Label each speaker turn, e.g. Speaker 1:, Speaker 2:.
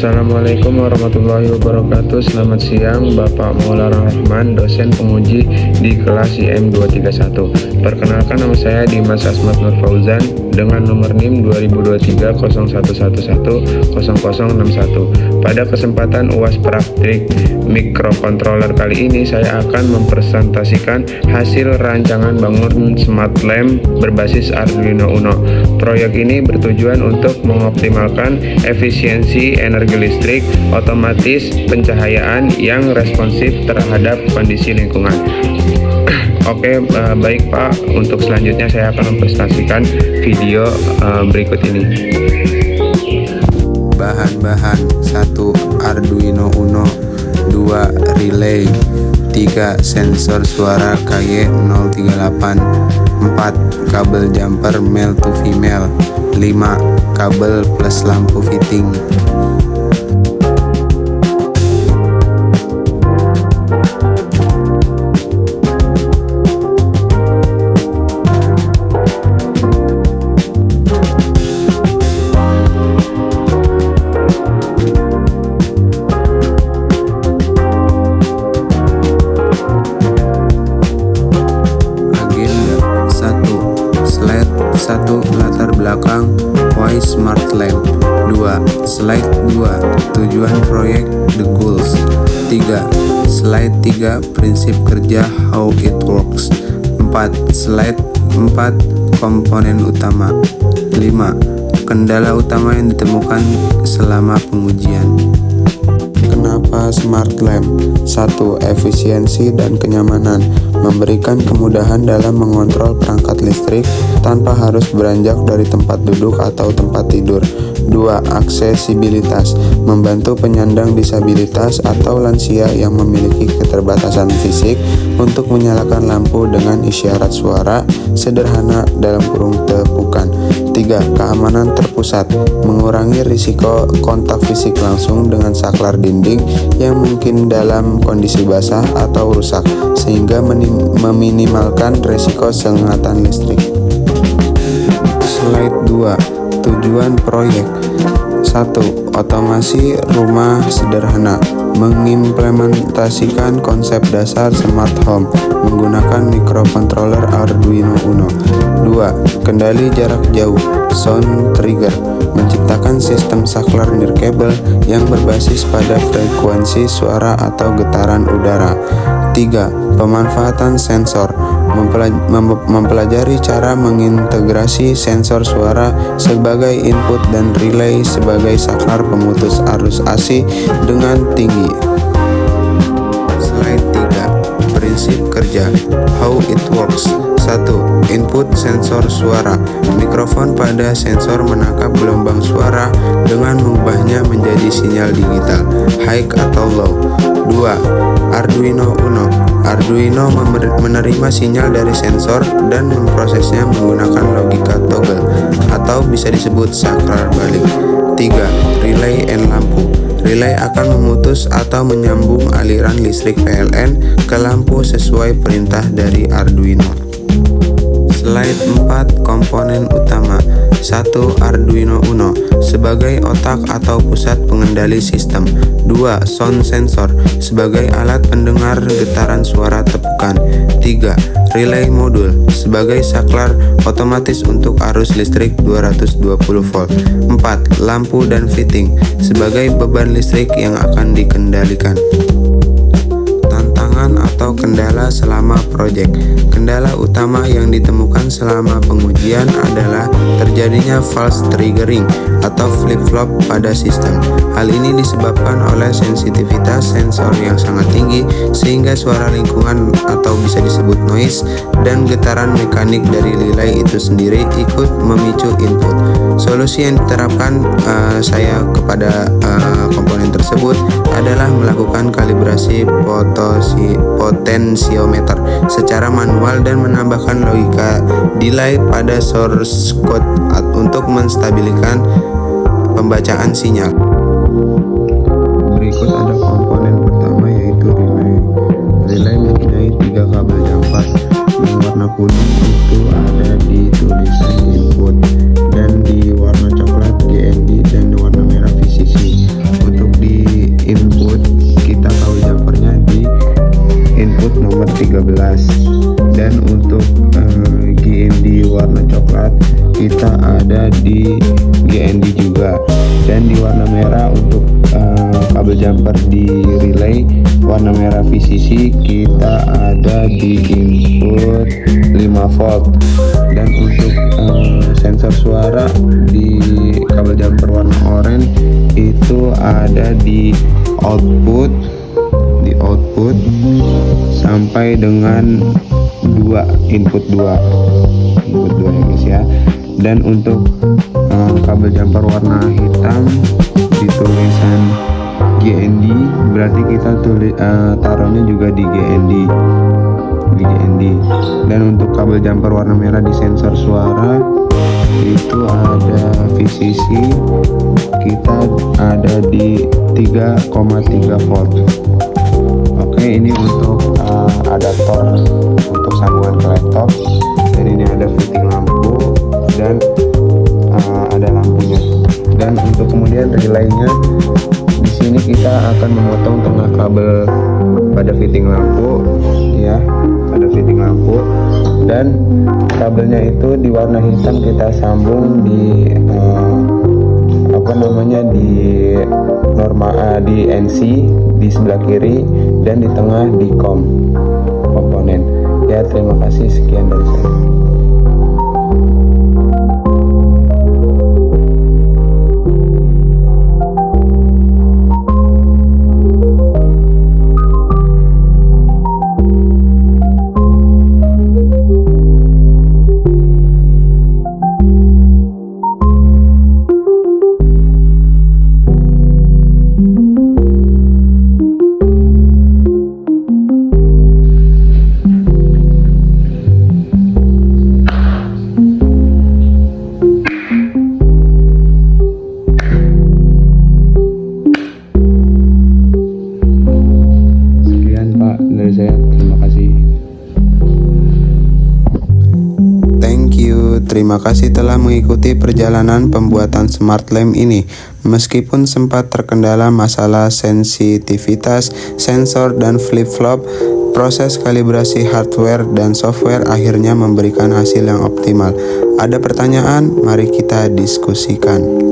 Speaker 1: Assalamualaikum warahmatullahi wabarakatuh. Selamat siang Bapak Maulana Rahman, dosen penguji di kelas IM 231. Perkenalkan, nama saya Dimas Asmat Nur Fauzan dengan nomor NIM 202301110061. Pada kesempatan UAS praktik microcontroller kali ini, saya akan mempresentasikan hasil rancangan bangun smart lamp berbasis Arduino Uno. Proyek ini bertujuan untuk mengoptimalkan efisiensi energi listrik, otomatis pencahayaan yang responsif terhadap kondisi lingkungan. Oke, baik Pak. Untuk selanjutnya saya akan mempresentasikan video berikut ini.
Speaker 2: Bahan-bahan: 1. Arduino Uno, 2. relay, 3. sensor suara KY038, 4. kabel jumper male to female, 5. kabel plus lampu fitting. Slide 1. Latar belakang Why Smart Lamp. 2. Slide 2. Tujuan proyek, The Goals. 3. Slide 3. Prinsip kerja, How it works. 4. Slide 4. Komponen utama. 5. Kendala utama yang ditemukan selama pengujian. Kenapa smart lamp? 1. Efisiensi dan kenyamanan, memberikan kemudahan dalam mengontrol perangkat listrik tanpa harus beranjak dari tempat duduk atau tempat tidur. 2. Aksesibilitas, membantu penyandang disabilitas atau lansia yang memiliki keterbatasan fisik untuk menyalakan lampu dengan isyarat suara sederhana tepukan. 3. Keamanan terpusat, mengurangi risiko kontak fisik langsung dengan saklar dinding yang mungkin dalam kondisi basah atau rusak, sehingga meminimalkan risiko sengatan listrik. Slide 2. Tujuan proyek. 1. Otomasi rumah sederhana, mengimplementasikan konsep dasar smart home menggunakan microcontroller Arduino Uno. 2. Kendali jarak jauh, sound trigger, menciptakan sistem saklar nirkabel yang berbasis pada frekuensi suara atau getaran udara. 3. Pemanfaatan sensor, mempelajari cara mengintegrasi sensor suara sebagai input dan relay sebagai saklar pemutus arus AC dengan tinggi. Slide 3. Prinsip kerja, How it works. 1. Input sensor suara, mikrofon pada sensor menangkap gelombang suara dengan mengubahnya menjadi sinyal digital, high atau low. 2. Arduino Uno, Arduino menerima sinyal dari sensor dan memprosesnya menggunakan logika toggle atau bisa disebut saklar balik. 3. Relay and lampu, relay akan memutus atau menyambung aliran listrik PLN ke lampu sesuai perintah dari Arduino. Slide 4. Komponen utama. 1. Arduino Uno sebagai otak atau pusat pengendali sistem. 2. Sound sensor sebagai alat pendengar getaran suara tepukan. 3. Relay modul sebagai saklar otomatis untuk arus listrik 220 volt. 4. Lampu dan fitting sebagai beban listrik yang akan dikendalikan. Atau kendala selama proyek. Kendala utama yang ditemukan selama pengujian adalah terjadinya false triggering atau flip-flop pada sistem. Hal ini disebabkan oleh sensitivitas sensor yang sangat tinggi sehingga suara lingkungan atau bisa disebut noise dan getaran mekanik dari relay itu sendiri ikut memicu input. Solusi yang diterapkan saya kepada komponen tersebut adalah melakukan kalibrasi potensiometer secara manual dan menambahkan logika delay pada source code untuk menstabilkan pembacaan sinyal. Berikut ada komponen pertama, yaitu relay. Relay mempunyai 3 kabel jumper yang warna kuning itu ada di tulisan input, dan di warna coklat GND, dan di warna merah VCC. Untuk dan untuk GND warna coklat kita ada di GND juga, dan di warna merah untuk kabel jumper di relay warna merah VCC kita ada di input 5 volt, dan untuk sensor suara di kabel jumper warna oranye itu ada di output sampai dengan input 2 ya guys ya. Dan untuk kabel jumper warna hitam di tulisan GND berarti kita taruhnya juga di GND. Dan untuk kabel jumper warna merah di sensor suara itu ada VCC kita ada di 3,3 volt. Oke, ini untuk adaptor untuk sambungan ke laptop, dan ini ada fitting lampu dan ada lampunya. Dan untuk kemudian relaynya di sini kita akan memotong tengah kabel pada fitting lampu ya, ada fitting lampu, dan kabelnya itu di warna hitam kita sambung di di NC di sebelah kiri, dan di tengah di komponen ya. Terima kasih, sekian dari saya. Dari saya, terima kasih.
Speaker 3: Thank you, terima kasih telah mengikuti perjalanan pembuatan smart lamp ini. Meskipun sempat terkendala masalah sensitivitas sensor dan flip-flop, proses kalibrasi hardware dan software akhirnya memberikan hasil yang optimal. Ada pertanyaan? Mari kita diskusikan.